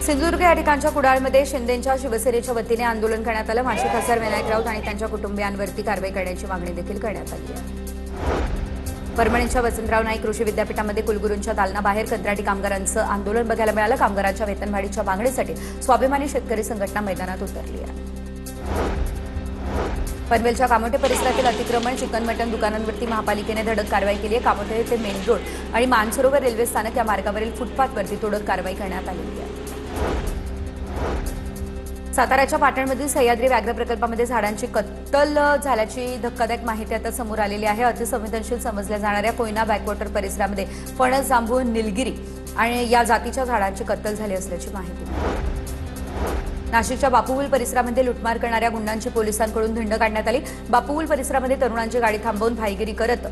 सिंधुदुर्ग या ठिकाणच्या कुडाळमध्ये शिंदेंच्या शिवसेनेच्या वतीने आंदोलन करण्यात आलं। माजी खासदार विनायक राऊत आणि त्यांच्या कुटुंबियांवरती कारवाई करण्याची मागणी देखील करण्यात आली आहे। परभणीच्या वसंतराव नाईक कृषी विद्यापीठामध्ये कुलगुरूंच्या दालनाबाहेर कंत्राटी कामगारांचं आंदोलन बघायला मिळालं। कामगारांच्या वेतनवाढीच्या मागणीसाठी स्वाभिमानी शेतकरी संघटना मैदानात उतरली आहे। पनवेलच्या कामोठे परिसरातील अतिक्रमण चिकन मटन दुकानांवरती महापालिकेने धडक कारवाई केली आहे। कामोठे ते मेन रोड आणि मानसरोवर रेल्वे स्थानक या मार्गावरील फुटपाथवरती तोडक कारवाई करण्यात आली आहे। साताऱ्याच्या पाटणमधील सह्याद्री व्याघ्र प्रकल्पामध्ये झाडांची कत्तल झाल्याची धक्कादायक माहिती आता समोर आलेली आहे। अतिसंवेदनशील समजल्या जाणाऱ्या कोयना बॅकवॉटर परिसरामध्ये फणस, जांभूळ, निलगिरी आणि या जातीच्या झाडांची कत्तल झाली असल्याची माहिती। नाशिकच्या बापूवूल परिसरामध्ये लुटमार करणाऱ्या गुंडांची पोलिसांकडून धिंड काढण्यात आली। बापूवूल परिसरामध्ये तरुणांची गाडी थांबवून भाईगिरी करत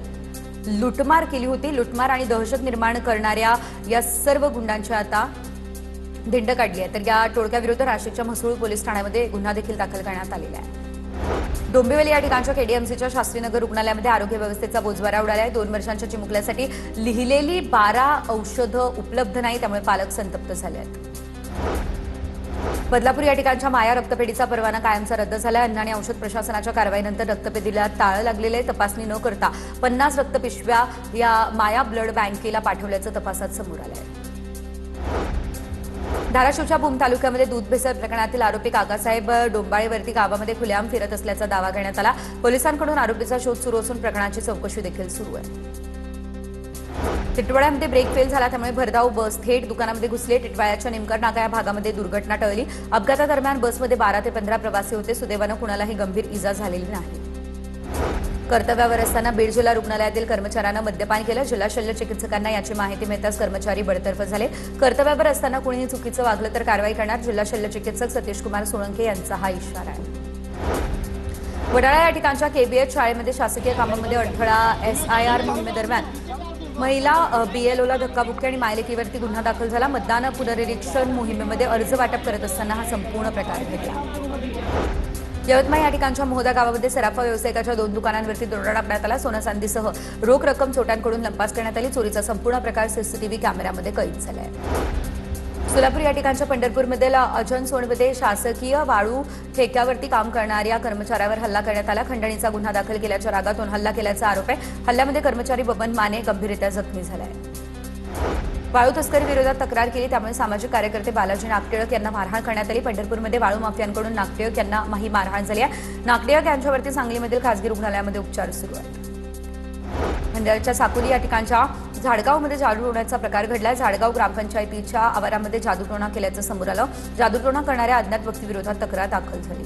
लुटमार केली होती। लुटमार आणि दहशत निर्माण करणाऱ्या या सर्व गुंडांची आता धिंड काढली आहे। तर या टोळक्याविरुद्ध नाशिकच्या म्हसरूळ पोलीस ठाण्यामध्ये गुन्हा देखील दाखल करण्यात आलेला आहे। डोंबिवली या ठिकाणच्या केडीएमसीच्या शास्त्रीनगर रुग्णालयामध्ये आरोग्य व्यवस्थेचा बोजवारा उडाला आहे। 2 वर्षांच्या चिमुकल्यासाठी लिहिलेली 12 औषधं उपलब्ध नाही, त्यामुळे पालक संतप्त झाले आहेत। बदलापूर या ठिकाणच्या माया रक्तपेढीचा परवाना कायमचा रद्द झाला आहे। अन्न आणि औषध प्रशासनाच्या कारवाईनंतर रक्तपेढीला टाळं लागलेलं आहे। तपासणी न करता 50 रक्तपिशव्या या माया ब्लड बँकेला पाठवल्याचं तपासात समोर आलं आहे। धाराशिवच्या भूम तालुक्यामध्ये दूध भेसळ प्रकरणातील आरोपी काकासाहेब डोंबाळेवरती गावामध्ये खुलेआम फिरत असल्याचा दावा करण्यात आला। पोलिसांकडून आरोपीचा शोध सुरू असून प्रकरणाची चौकशी देखील सुरू आहे। टिटवाळ्यामध्ये ब्रेक फेल झाला, त्यामुळे भरधाव बस थेट दुकानामध्ये घुसली। टिटवाळ्याच्या निमकर नाका या भागामध्ये दुर्घटना टळली। अपघातादरम्यान बसमध्ये 12 ते 15 प्रवासी होते। सुदैवानं कुणालाही गंभीर इजा झालेली नाही। कर्तव्यावर असताना बीड जिल्हा रुग्णालयातील कर्मचाऱ्यांना मद्यपान केलं। जिल्हा शल्य चिकित्सकांना याची माहिती मिळताच कर्मचारी बडतर्फ झाले। कर्तव्यावर असताना कुणीही चुकीचं वागलं तर कारवाई करणार, जिल्हा शल्य चिकित्सक सतीश कुमार सोळंके यांचा हा इशारा आहे। वडाळा या ठिकाणच्या केबीएच शाळेमध्ये शासकीय कामामध्ये अडथळा। SIR मोहिमेदरम्यान महिला BLOला धक्काबुक्की आणि मायलेकीवरती गुन्हा दाखल झाला। मतदान पुनर्निरीक्षण मोहिमेमध्ये अर्ज वाटप करत असताना हा संपूर्ण प्रकार घडला। यवतमाळ या ठिकाणच्या मोहदा गावामध्ये सराफा व्यावसायिकाच्या 2 दुकानांवरती दरोडा टाकण्यात आला। सोनं चांदीसह रोख रक्कम चोरट्यांकडून लंपास करण्यात आली। चोरीचा संपूर्ण प्रकार CCTV कॅमेऱ्यामध्ये कैद झाला आहे। सोलापूर या ठिकाणच्या पंढरपूरमधील अजन सोनमध्ये शासकीय वाळू ठेक्यावरती काम करणाऱ्या कर्मचाऱ्यावर हल्ला करण्यात आला। खंडणीचा गुन्हा दाखल केल्याच्या रागातून हल्ला केल्याचा आरोप आहे। हल्ल्यामध्ये कर्मचारी बबन माने गंभीररित्या जखमी झाला आहे। वाळू तस्करी विरोधात तक्रार केली, त्यामुळे सामाजिक कार्यकर्ते बालाजी नागटिळक यांना मारहाण करण्यात आली। पंढरपूरमध्ये वाळू माफियांकडून नागटिळक यांना ही मारहाण झाली आहे। नागटिळक यांच्यावरती सांगलीमधील खासगी रुग्णालयामध्ये उपचार सुरू आहेत। मंडळच्या साकुली या ठिकाणच्या झाडगावमध्ये जादूटोणाचा प्रकार घडला। झाडगाव ग्रामपंचायतीच्या आवारामध्ये जादूटोणा केल्याचं समोर आलं। जादूटोणा करणाऱ्या अज्ञात व्यक्तीविरोधात तक्रार दाखल झाली।